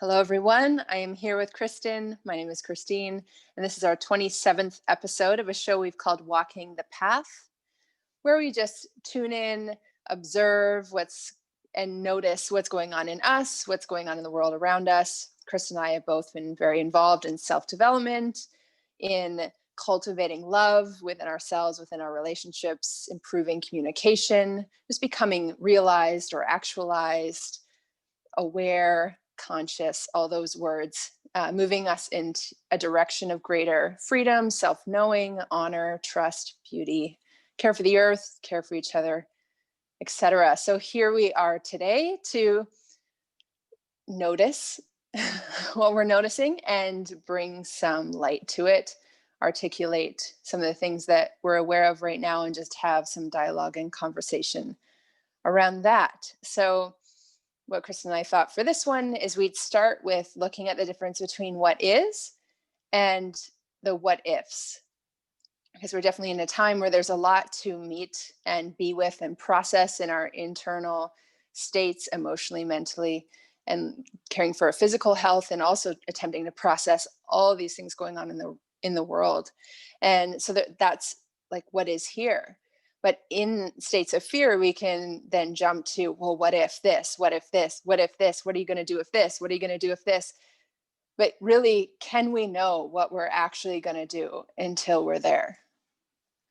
Hello, everyone. I am here with Kristen. My name is Christine, and this is our 27th episode of a show we've called Walking the Path, where we just tune in, observe and notice what's going on in us, what's going on in the world around us. Kristen and I have both been very involved in self-development, in cultivating love within ourselves, within our relationships, improving communication, just becoming realized or actualized, aware, conscious, all those words, moving us into a direction of greater freedom, self-knowing, honor, trust, beauty, care for the earth, care for each other, etc. So here we are today to notice what we're noticing and bring some light to it, articulate some of the things that we're aware of right now, and just have some dialogue and conversation around that. So what Kristen and I thought for this one is we'd start with looking at the difference between what is and the what ifs, because we're definitely in a time where there's a lot to meet and be with and process in our internal states, emotionally, mentally, and caring for our physical health, and also attempting to process all of these things going on in the world. And so that's like what is here. But in states of fear, we can then jump to, well, what if this? What if this? What if this? What are you going to do if this? What are you going to do if this? But really, can we know what we're actually going to do until we're there?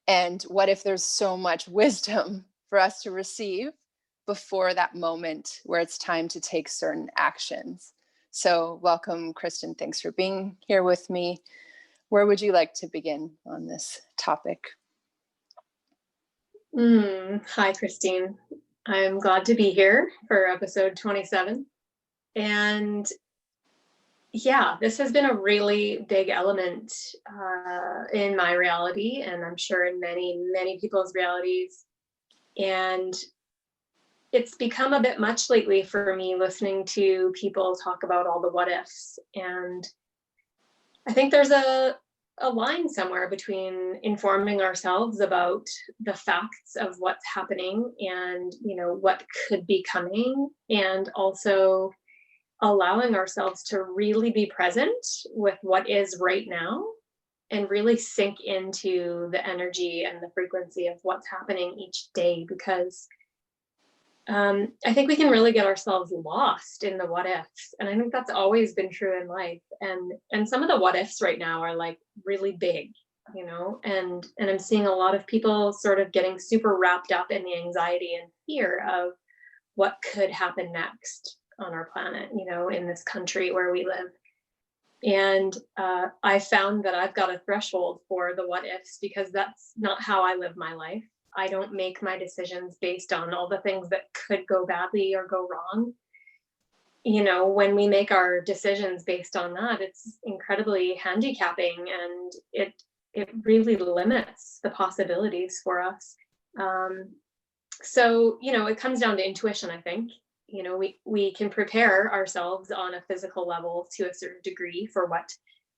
And what if there's so much wisdom for us to receive before that moment where it's time to take certain actions? So welcome, Kristen. Thanks for being here with me. Where would you like to begin on this topic? Hi, Christine. I'm glad to be here for episode 27. And yeah, this has been a really big element in my reality, and I'm sure in many, many people's realities. And it's become a bit much lately for me listening to people talk about all the what ifs. And I think there's a line somewhere between informing ourselves about the facts of what's happening and what could be coming, and also allowing ourselves to really be present with what is right now and really sink into the energy and the frequency of what's happening each day, because I think we can really get ourselves lost in the what ifs. And I think that's always been true in life. And some of the what ifs right now are like really big, and I'm seeing a lot of people sort of getting super wrapped up in the anxiety and fear of what could happen next on our planet, in this country where we live. And I found that I've got a threshold for the what ifs, because that's not how I live my life. I don't make my decisions based on all the things that could go badly or go wrong. When we make our decisions based on that, it's incredibly handicapping, and it really limits the possibilities for us. So, it comes down to intuition, I think. We can prepare ourselves on a physical level to a certain degree for what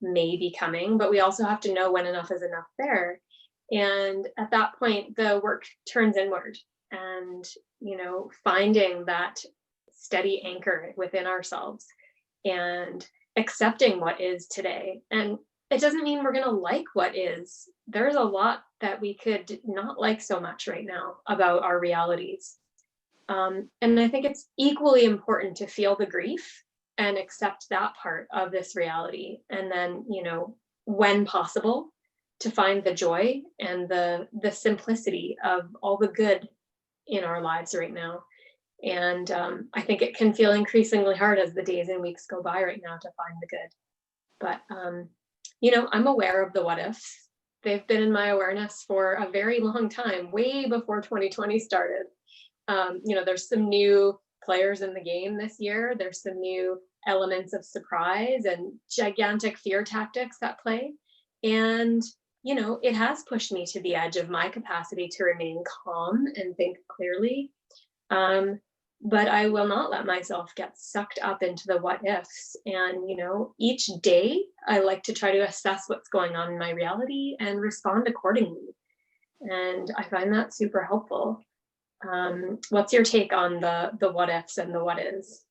may be coming, but we also have to know when enough is enough there. And at that point, the work turns inward, and, finding that steady anchor within ourselves and accepting what is today. And it doesn't mean we're going to like what is. There's a lot that we could not like so much right now about our realities. And I think it's equally important to feel the grief and accept that part of this reality. And then, when possible, to find the joy and the simplicity of all the good in our lives right now. And I think it can feel increasingly hard as the days and weeks go by right now to find the good. But, I'm aware of the what ifs. They've been in my awareness for a very long time, way before 2020 started. There's some new players in the game this year. There's some new elements of surprise and gigantic fear tactics at play. And, it has pushed me to the edge of my capacity to remain calm and think clearly. But I will not let myself get sucked up into the what ifs. And, each day I like to try to assess what's going on in my reality and respond accordingly. And I find that super helpful. What's your take on the what ifs and the what is?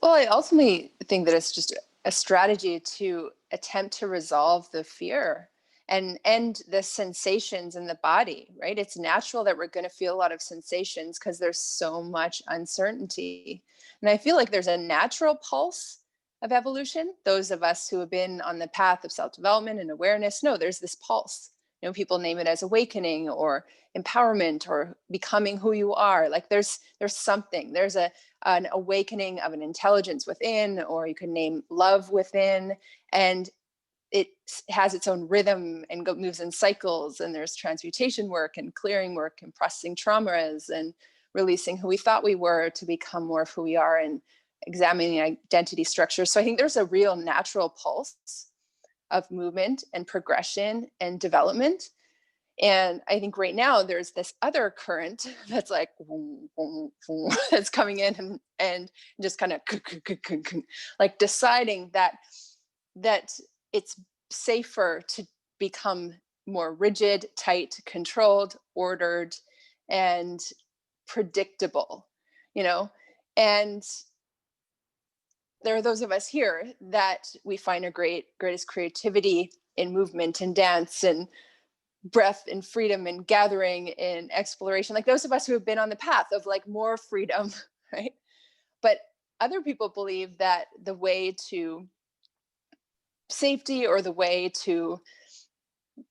Well, I ultimately think that it's just a strategy to attempt to resolve the fear and end the sensations in the body, right? It's natural that we're going to feel a lot of sensations because there's so much uncertainty. And I feel like there's a natural pulse of evolution. Those of us who have been on the path of self-development and awareness know there's this pulse. People name it as awakening or empowerment or becoming who you are. Like there's something. There's an awakening of an intelligence within, or you can name love within, and it has its own rhythm and moves in cycles. And there's transmutation work and clearing work and processing traumas and releasing who we thought we were to become more of who we are and examining identity structures. So I think there's a real natural pulse of movement and progression and development. And I think right now there's this other current that's like that's coming in and just kind of like deciding that it's safer to become more rigid, tight, controlled, ordered, and predictable, you know? And there are those of us here that we find our greatest creativity in movement and dance and breath and freedom and gathering and exploration, like those of us who have been on the path of like more freedom, right? But other people believe that the way to safety or the way to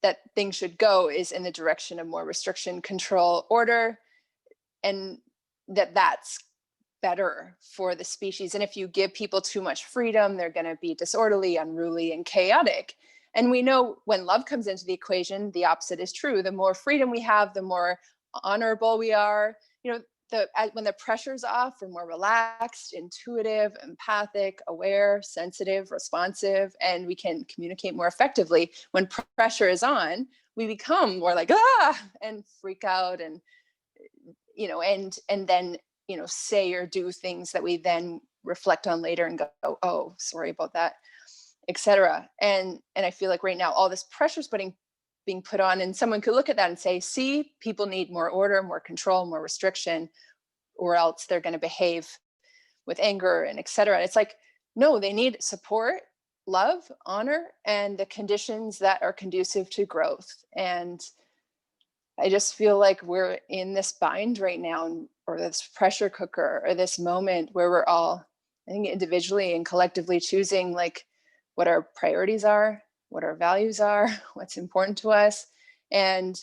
that things should go is in the direction of more restriction, control, order, and that's better for the species. And if you give people too much freedom, they're going to be disorderly, unruly, and chaotic. And we know when love comes into the equation, the opposite is true. The more freedom we have, the more honorable we are. When the pressure's off, we're more relaxed, intuitive, empathic, aware, sensitive, responsive, and we can communicate more effectively. When pressure is on, we become more like and freak out and then say or do things that we then reflect on later and go, oh, sorry about that, etc. And I feel like right now all this pressure is being put on, and someone could look at that and say, see, people need more order, more control, more restriction, or else they're going to behave with anger and etc. And it's like, no, they need support, love, honor, and the conditions that are conducive to growth. And I just feel like we're in this bind right now, or this pressure cooker, or this moment where we're all, I think, individually and collectively choosing like what our priorities are, what our values are, what's important to us. And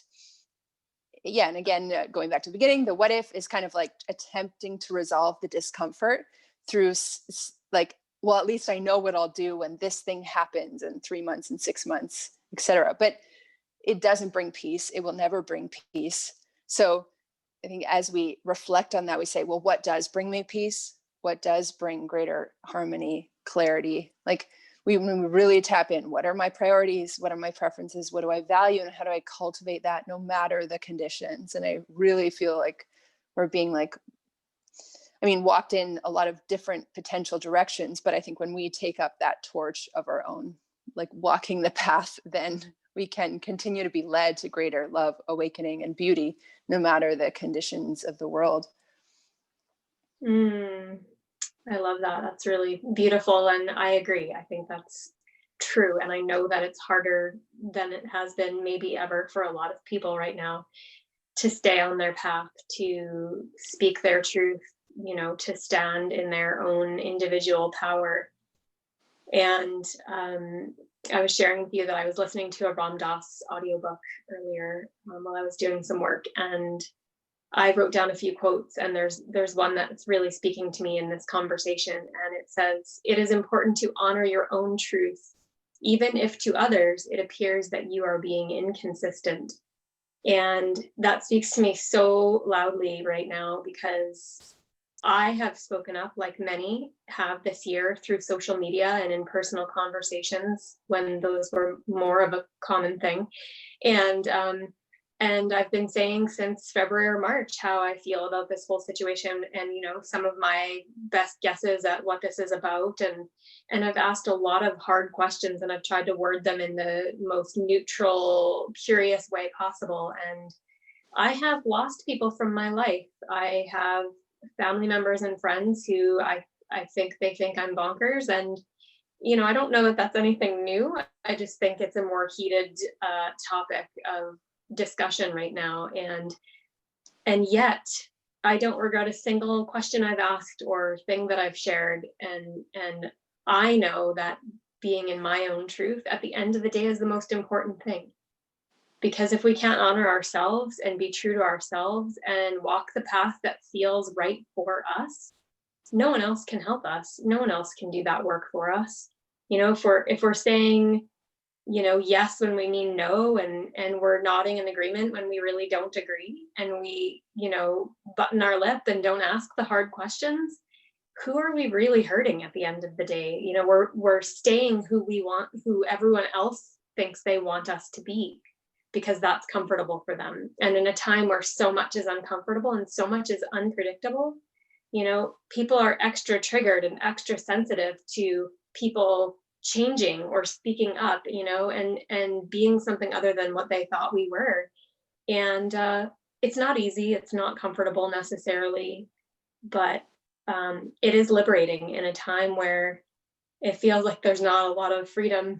yeah, and again, going back to the beginning, the what if is kind of like attempting to resolve the discomfort through like, well, at least I know what I'll do when this thing happens in 3 months and 6 months, etc. But it doesn't bring peace. It will never bring peace. So I think as we reflect on that, we say, well, what does bring me peace? What does bring greater harmony, clarity? Like when we really tap in, what are my priorities? What are my preferences? What do I value? And how do I cultivate that no matter the conditions? And I really feel like we're being walked in a lot of different potential directions. But I think when we take up that torch of our own, like walking the path, then we can continue to be led to greater love, awakening, and beauty, no matter the conditions of the world. I love that. That's really beautiful. And I agree. I think that's true. And I know that it's harder than it has been maybe ever for a lot of people right now to stay on their path, to speak their truth, to stand in their own individual power. And I was sharing with you that I was listening to a Ram Dass audiobook earlier while I was doing some work, and I wrote down a few quotes, and there's one that's really speaking to me in this conversation, and it says, "It is important to honor your own truth, even if to others it appears that you are being inconsistent." And that speaks to me so loudly right now, because I have spoken up, like many have this year, through social media and in personal conversations when those were more of a common thing. And I've been saying since February or March how I feel about this whole situation, and some of my best guesses at what this is about. And I've asked a lot of hard questions, and I've tried to word them in the most neutral, curious way possible. And I have lost people from my life. I have family members and friends who I think they think I'm bonkers. And, I don't know that that's anything new. I just think it's a more heated topic of discussion right now. And yet I don't regret a single question I've asked or thing that I've shared. And I know that being in my own truth at the end of the day is the most important thing. Because if we can't honor ourselves and be true to ourselves and walk the path that feels right for us, no one else can help us. No one else can do that work for us. If we're saying, yes when we mean no, and we're nodding in agreement when we really don't agree, and we, button our lip and don't ask the hard questions, who are we really hurting at the end of the day? We're staying who we want, who everyone else thinks they want us to be, because that's comfortable for them. And in a time where so much is uncomfortable and so much is unpredictable, people are extra triggered and extra sensitive to people changing or speaking up, and being something other than what they thought we were. And it's not easy, it's not comfortable necessarily, but it is liberating in a time where it feels like there's not a lot of freedom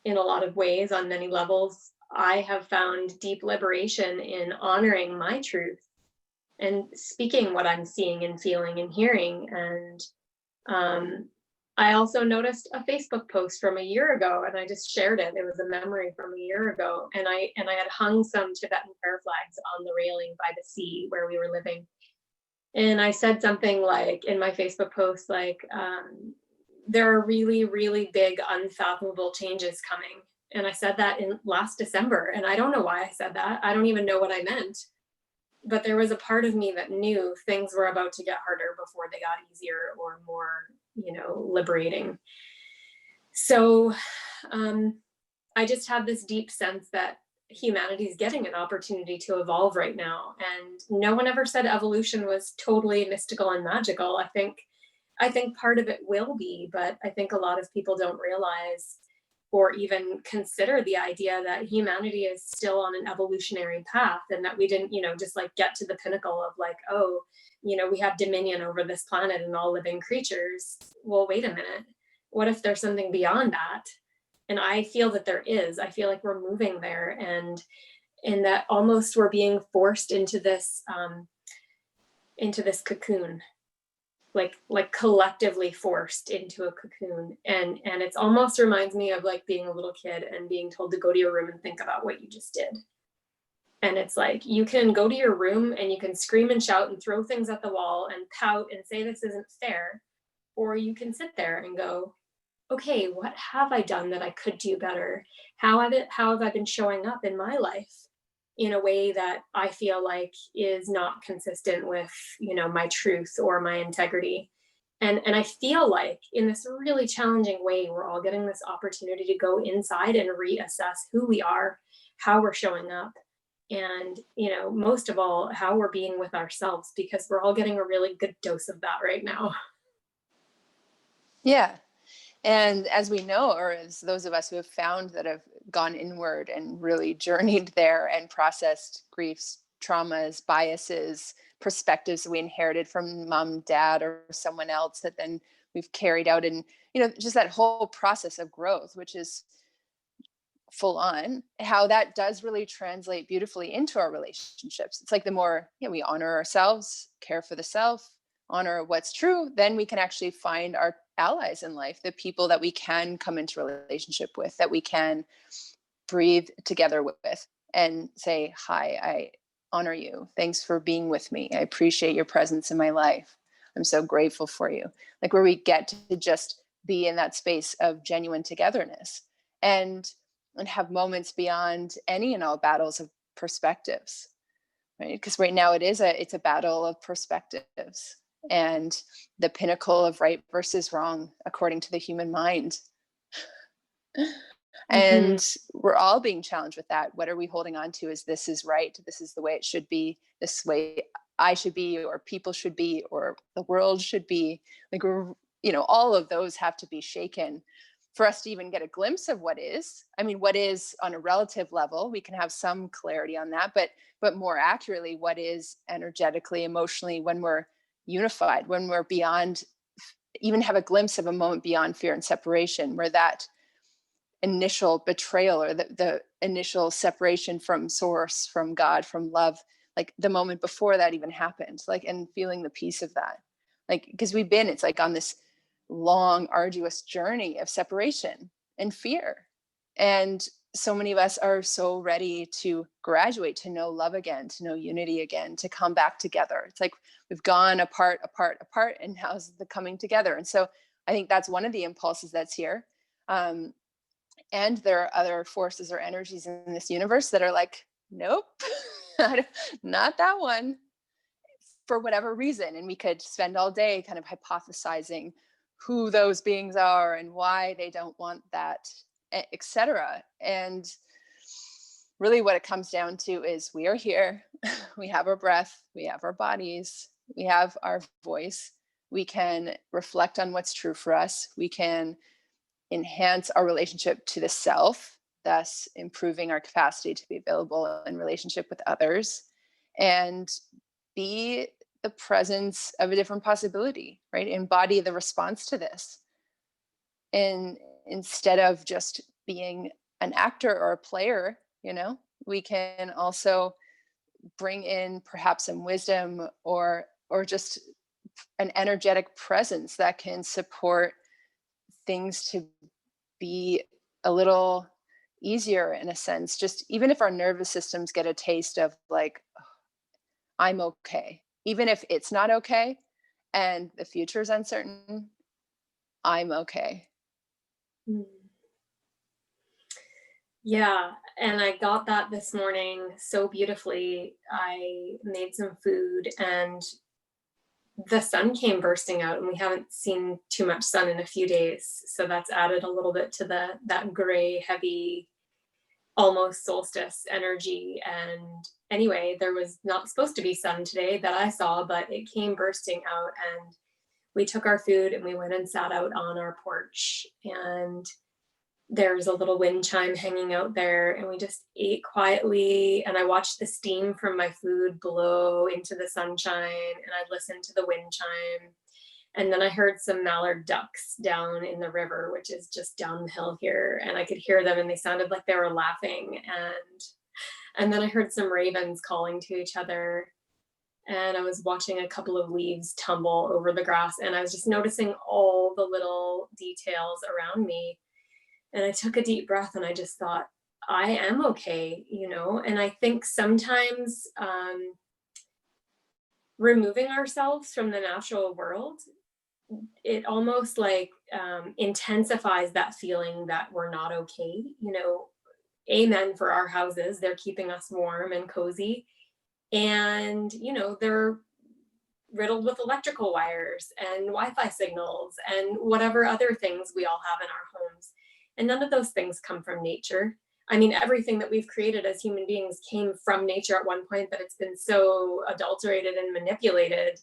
in a lot of ways on many levels. I have found deep liberation in honoring my truth and speaking what I'm seeing and feeling and hearing. And I also noticed a Facebook post from a year ago, and I just shared it. It was a memory from a year ago, and I had hung some Tibetan prayer flags on the railing by the sea where we were living. And I said something like in my Facebook post, like, there are really, really big, unfathomable changes coming. And I said that in last December, and I don't know why I said that. I don't even know what I meant. But there was a part of me that knew things were about to get harder before they got easier or more, liberating. So I just have this deep sense that humanity is getting an opportunity to evolve right now. And no one ever said evolution was totally mystical and magical. I think part of it will be, but I think a lot of people don't realize or even consider the idea that humanity is still on an evolutionary path, and that we didn't, just like get to the pinnacle of like, oh, we have dominion over this planet and all living creatures. Well, wait a minute. What if there's something beyond that? And I feel that there is. I feel like we're moving there, and that almost we're being forced into this cocoon, like collectively forced into a cocoon. And it's almost reminds me of like being a little kid and being told to go to your room and think about what you just did. And it's like, you can go to your room and you can scream and shout and throw things at the wall and pout and say this isn't fair, or you can sit there and go, okay, what have I done that I could do better? How have I been showing up in my life in a way that I feel like is not consistent with, my truth or my integrity? And I feel like in this really challenging way, we're all getting this opportunity to go inside and reassess who we are, how we're showing up, and, most of all, how we're being with ourselves, because we're all getting a really good dose of that right now. Yeah. And as we know, or as those of us who have found that have gone inward and really journeyed there and processed griefs, traumas, biases, perspectives that we inherited from mom, dad, or someone else that then we've carried out, and, just that whole process of growth, which is full on, how that does really translate beautifully into our relationships. It's like the more we honor ourselves, care for the self, honor what's true, then we can actually find our allies in life, the people that we can come into relationship with, that we can breathe together with and say, hi, I honor you. Thanks for being with me. I appreciate your presence in my life. I'm so grateful for you. Like, where we get to just be in that space of genuine togetherness and have moments beyond any and all battles of perspectives, right? Because right now it's a battle of perspectives and the pinnacle of right versus wrong according to the human mind. And we're all being challenged with that. What are we holding on to? Is this is right? This is the way it should be. This way I should be, or people should be, or the world should be. Like, we're, all of those have to be shaken for us to even get a glimpse of what is. I mean, what is on a relative level, we can have some clarity on that, but more accurately, what is energetically, emotionally, when we're unified, when we're beyond even have a glimpse of a moment beyond fear and separation, where that initial betrayal, or the initial separation from source, from God, from love, like the moment before that even happened, like, and feeling the peace of that. Like, because it's like on this long, arduous journey of separation and fear. And so many of us are so ready to graduate, to know love again, to know unity again, to come back together. It's like we've gone apart, apart, apart, and how's the coming together? And so I think that's one of the impulses that's here. Um, and there are other forces or energies in this universe that are like, nope, not that one, for whatever reason. And we could spend all day kind of hypothesizing who those beings are and why they don't want that, etc. And really what it comes down to is we are here. We have our breath, we have our bodies, we have our voice. We can reflect on what's true for us. We can enhance our relationship to the self, thus improving our capacity to be available in relationship with others, and be the presence of a different possibility, right? Embody the response to this. And instead of just being an actor or a player, we can also bring in perhaps some wisdom, or just an energetic presence that can support things to be a little easier, in a sense. Just even if our nervous systems get a taste of like, I'm okay, even if it's not okay and the future is uncertain, I'm okay. Mm. Yeah, and I got that this morning so beautifully. I made some food and the sun came bursting out, and we haven't seen too much sun in a few days, so that's added a little bit to that gray, heavy, almost solstice energy. And anyway, there was not supposed to be sun today that I saw, but it came bursting out, and we took our food and we went and sat out on our porch, and there's a little wind chime hanging out there, and we just ate quietly, and I watched the steam from my food blow into the sunshine, and I listened to the wind chime. And then I heard some mallard ducks down in the river, which is just down the hill here, and I could hear them, and they sounded like they were laughing. And then I heard some ravens calling to each other, and I was watching a couple of leaves tumble over the grass, and I was just noticing all the little details around me. And I took a deep breath and I just thought, I am okay, And I think sometimes removing ourselves from the natural world, it almost like intensifies that feeling that we're not okay. Amen for our houses. They're keeping us warm and cozy. And, they're riddled with electrical wires and Wi-Fi signals and whatever other things we all have in our homes. And none of those things come from nature. I mean, everything that we've created as human beings came from nature at one point, but it's been so adulterated and manipulated,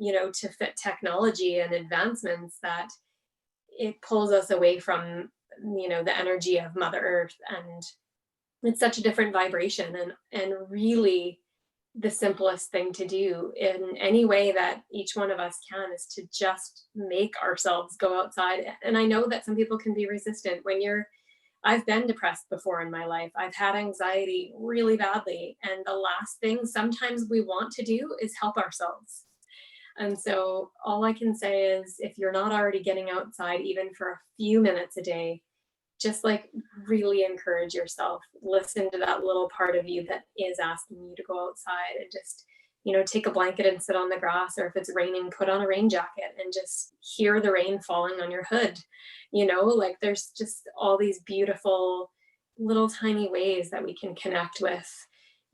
to fit technology and advancements, that it pulls us away from, the energy of Mother Earth. And it's such a different vibration. And really, the simplest thing to do in any way that each one of us can is to just make ourselves go outside. And I know that some people can be resistant I've been depressed before in my life. I've had anxiety really badly. And the last thing sometimes we want to do is help ourselves. And so all I can say is, if you're not already getting outside, even for a few minutes a day, just like really encourage yourself. Listen to that little part of you that is asking you to go outside, and just, take a blanket and sit on the grass, or if it's raining, put on a rain jacket and just hear the rain falling on your hood. Like there's just all these beautiful little tiny ways that we can connect with,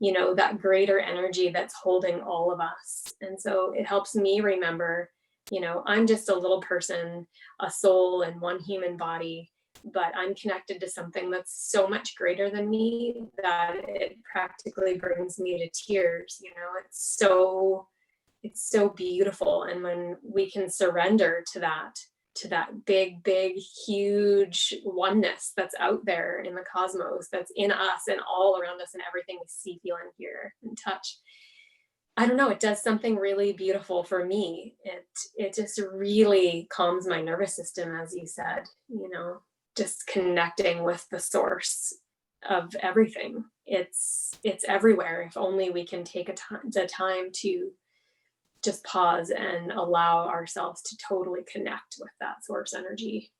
that greater energy that's holding all of us. And so it helps me remember, I'm just a little person, a soul in one human body, but I'm connected to something that's so much greater than me that it practically brings me to tears. It's so beautiful. And when we can surrender to that big, big, huge oneness that's out there in the cosmos, that's in us and all around us, and everything we see, feel, and hear and touch, I don't know, it does something really beautiful for me. It just really calms my nervous system, as you said, just connecting with the source of everything. It's everywhere. If only we can take the time to just pause and allow ourselves to totally connect with that source energy.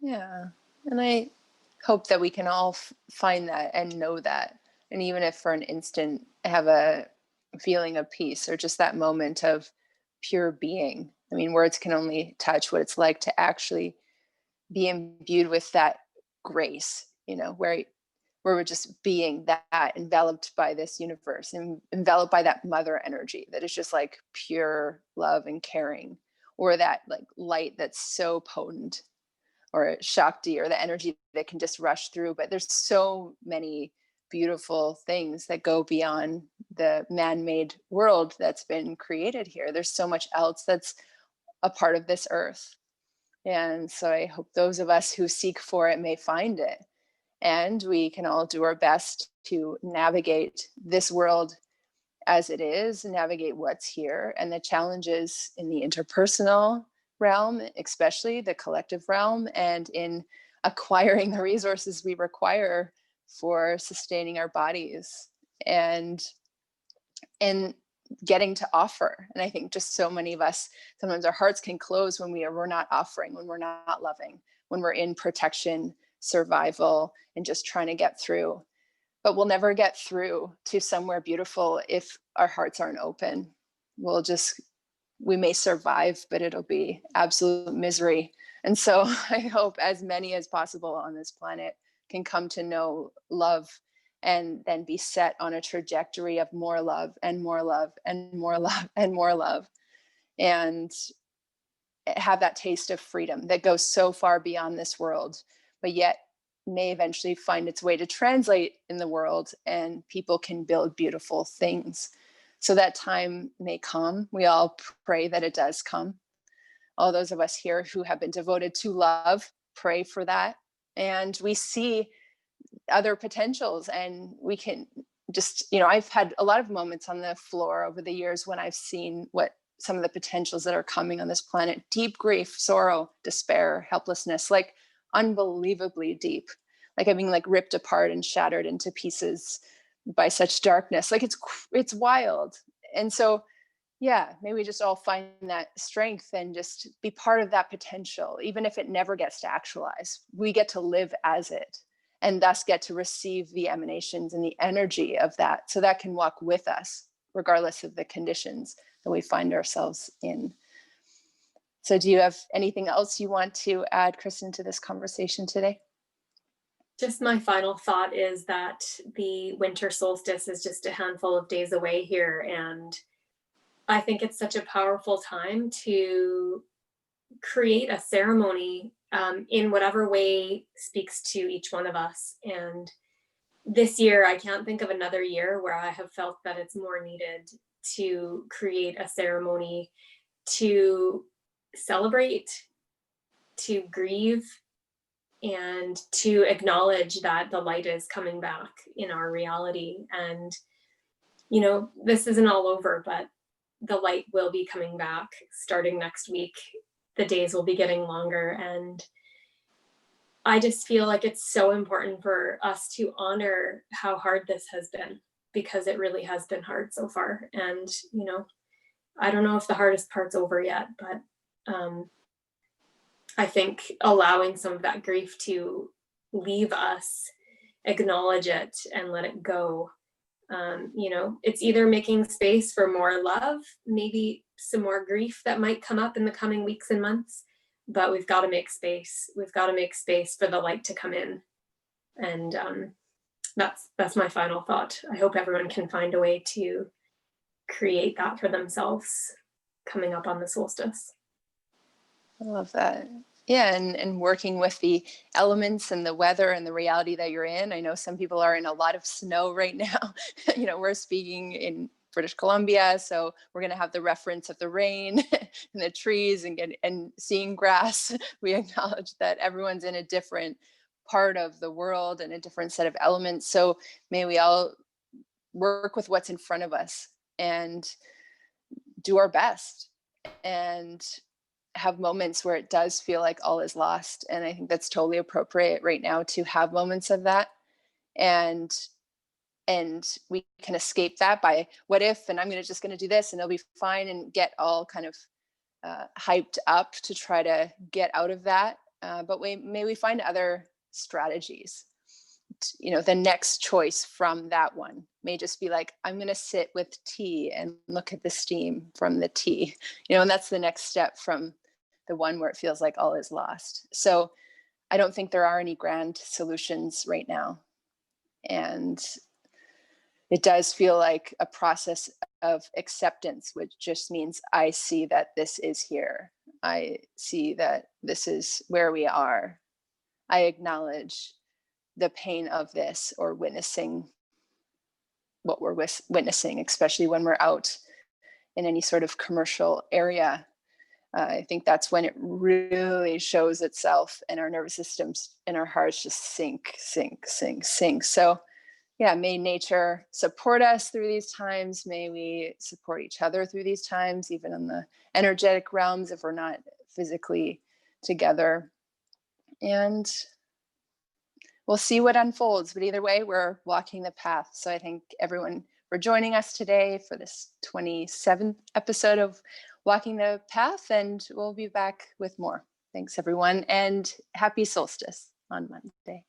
Yeah. And I hope that we can all find that and know that. And even if for an instant have a feeling of peace or just that moment of pure being. I mean, words can only touch what it's like to actually be imbued with that grace, where we're just being that enveloped by this universe and enveloped by that mother energy that is just like pure love and caring, or that like light that's so potent, or Shakti, or the energy that can just rush through. But there's so many beautiful things that go beyond the man-made world that's been created here. There's so much else that's a part of this earth. And so I hope those of us who seek for it may find it. And we can all do our best to navigate this world as it is, navigate what's here and the challenges in the interpersonal realm, especially the collective realm, and in acquiring the resources we require for sustaining our bodies and and getting to offer. And I think just so many of us, sometimes our hearts can close when we're not offering, when we're not loving, when we're in protection, survival, and just trying to get through. But we'll never get through to somewhere beautiful if our hearts aren't open. We may survive, but it'll be absolute misery. And so I hope as many as possible on this planet can come to know love and then be set on a trajectory of more love and more love and more love and more love, and have that taste of freedom that goes so far beyond this world, but yet may eventually find its way to translate in the world, and people can build beautiful things. So that time may come. We all pray that it does come. All those of us here who have been devoted to love pray for that. And we see other potentials, and we can just, I've had a lot of moments on the floor over the years when I've seen what some of the potentials that are coming on this planet: deep grief, sorrow, despair, helplessness, like unbelievably deep, like I'm being like ripped apart and shattered into pieces by such darkness. Like it's wild. And so yeah, maybe we just all find that strength and just be part of that potential, even if it never gets to actualize. We get to live as it, and thus get to receive the emanations and the energy of that, so that can walk with us regardless of the conditions that we find ourselves in. So do you have anything else you want to add, Kristen, to this conversation today? Just my final thought is that the winter solstice is just a handful of days away here, and I think it's such a powerful time to create a ceremony in whatever way speaks to each one of us. And this year, I can't think of another year where I have felt that it's more needed to create a ceremony to celebrate, to grieve, and to acknowledge that the light is coming back in our reality. And, this isn't all over, but the light will be coming back starting next week. The days will be getting longer. And I just feel like it's so important for us to honor how hard this has been, because it really has been hard so far. And, I don't know if the hardest part's over yet, but I think allowing some of that grief to leave us, acknowledge it, and let it go. It's either making space for more love, maybe some more grief that might come up in the coming weeks and months, but we've got to make space. We've got to make space for the light to come in. And that's my final thought. I hope everyone can find a way to create that for themselves coming up on the solstice. I love that. Yeah, and working with the elements and the weather and the reality that you're in. I know some people are in a lot of snow right now. We're speaking in British Columbia, so we're going to have the reference of the rain and the trees and seeing grass. We acknowledge that everyone's in a different part of the world and a different set of elements. So may we all work with what's in front of us and do our best, and have moments where it does feel like all is lost. And I think that's totally appropriate right now to have moments of that. And we can escape that by what if, and I'm just going to do this and it'll be fine, and get all kind of hyped up to try to get out of that. But may we find other strategies. The next choice from that one may just be like, I'm going to sit with tea and look at the steam from the tea, and that's the next step from the one where it feels like all is lost. So I don't think there are any grand solutions right now. And it does feel like a process of acceptance, which just means I see that this is here. I see that this is where we are. I acknowledge the pain of this, or witnessing what we're witnessing, especially when we're out in any sort of commercial area. I think that's when it really shows itself, and our nervous systems and our hearts just sink, sink, sink, sink. So yeah, may nature support us through these times. May we support each other through these times, even in the energetic realms, if we're not physically together. And we'll see what unfolds. But either way, we're walking the path. So I thank everyone for joining us today for this 27th episode of Walking the Path. And we'll be back with more. Thanks, everyone. And happy solstice on Monday.